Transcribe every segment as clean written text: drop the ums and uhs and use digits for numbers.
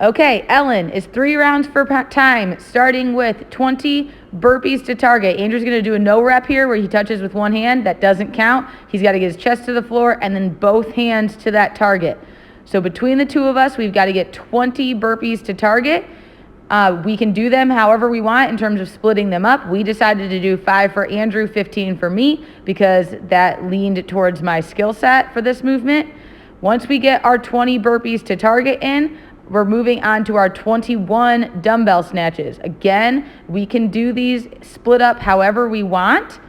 Okay, Ellen is 3 rounds for time, starting with 20 burpees to target. Andrew's going to do a no rep here where he touches with one hand. That doesn't count. He's got to get his chest to the floor and then both hands to that target. So between the two of us, we've got to get 20 burpees to target. We can do them however we want in terms of splitting them up. We decided to do 5 for Andrew, 15 for me, because that leaned towards my skill set for this movement. Once we get our 20 burpees to target in, we're moving on to our 21 dumbbell snatches. Again, we can do these split up however we want.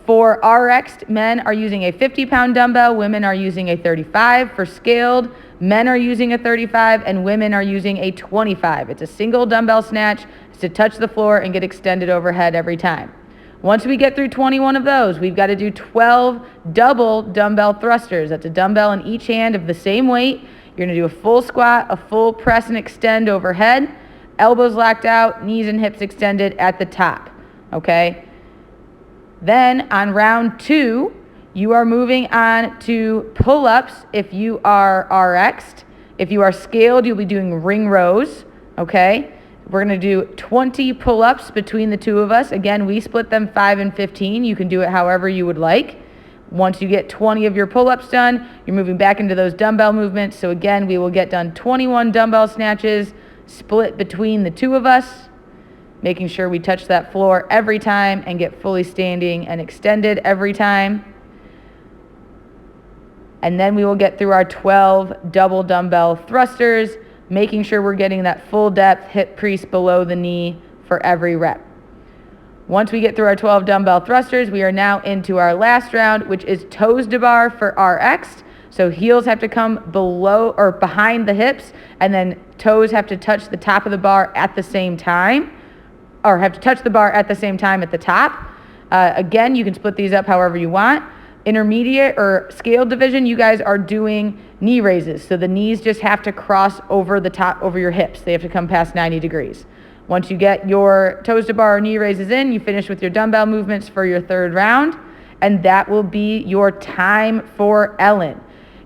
For RX, men are using a 50-pound dumbbell, women are using a 35. For scaled, men are using a 35 and women are using a 25. It's a single dumbbell snatch. It's to touch the floor and get extended overhead every time. Once we get through 21 of those, we've got to do 12 double dumbbell thrusters. That's a dumbbell in each hand of the same weight. You're going to do a full squat, a full press and extend overhead, elbows locked out, knees and hips extended at the top, okay? Then on round 2, you are moving on to pull-ups if you are RX'd. If you are scaled, you'll be doing ring rows, okay? We're going to do 20 pull-ups between the two of us. Again, we split them 5 and 15. You can do it however you would like. Once you get 20 of your pull-ups done, you're moving back into those dumbbell movements. So again, we will get done 21 dumbbell snatches split between the two of us, making sure we touch that floor every time and get fully standing and extended every time. And then we will get through our 12 double dumbbell thrusters, making sure we're getting that full depth hip crease below the knee for every rep. Once we get through our 12 dumbbell thrusters, we are now into our last round, which is toes to bar for RX. So heels have to come below or behind the hips, and then toes have to touch the top of the bar at the same time, or have to touch the bar at the same time at the top. Again, you can split these up however you want. Intermediate or scaled division, you guys are doing knee raises. So the knees just have to cross over the top, over your hips. They have to come past 90 degrees. Once you get your toes to bar or knee raises in, you finish with your dumbbell movements for your 3rd round, and that will be your time for Ellen.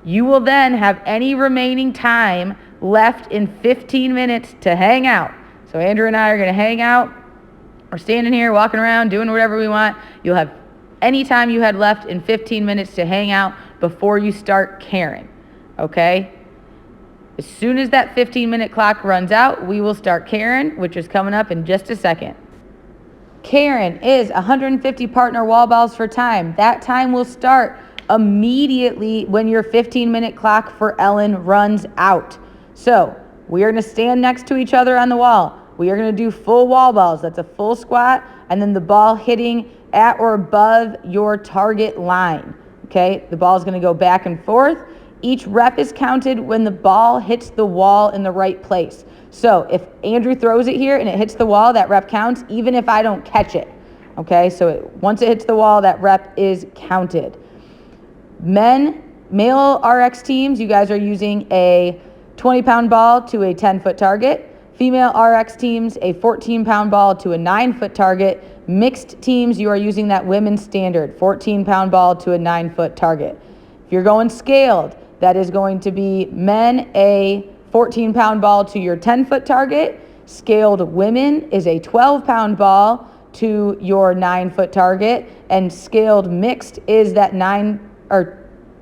You will then have any remaining time left in 15 minutes to hang out. So Andrew and I are going to hang out. We're standing here, walking around, doing whatever we want. You'll have any time you had left in 15 minutes to hang out before you start Karen, okay? As soon as that 15-minute clock runs out, we will start Karen, which is coming up in just a second. Karen is 150 partner wall balls for time. That time will start immediately when your 15-minute clock for Ellen runs out. So we are going to stand next to each other on the wall. We are going to do full wall balls. That's a full squat, and then the ball hitting at or above your target line. Okay, the ball is going to go back and forth. Each rep is counted when the ball hits the wall in the right place. So if Andrew throws it here and it hits the wall, that rep counts, even if I don't catch it. Okay, so once it hits the wall, that rep is counted. Male RX teams, you guys are using a 20-pound ball to a 10-foot target. Female RX teams, a 14-pound ball to a 9-foot target. Mixed teams, you are using that women's standard, 14-pound ball to a 9-foot target. If you're going scaled, that is going to be men, a 14-pound ball to your 10-foot target. Scaled women is a 12-pound ball to your 9-foot target. And scaled mixed is that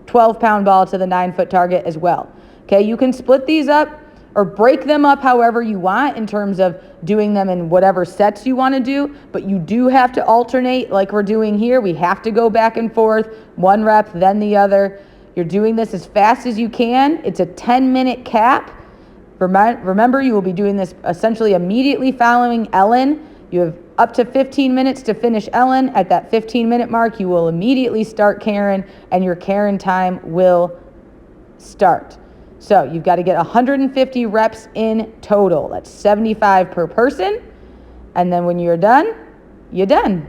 12-pound ball to the 9-foot target as well. Okay, you can split these up or break them up however you want in terms of doing them in whatever sets you want to do, but you do have to alternate like we're doing here. We have to go back and forth, one rep, then the other. You're doing this as fast as you can. It's a 10-minute cap. Remember, you will be doing this essentially immediately following Ellen. You have up to 15 minutes to finish Ellen. At that 15-minute mark, you will immediately start Karen, and your Karen time will start. So you've got to get 150 reps in total. That's 75 per person. And then when you're done, you're done.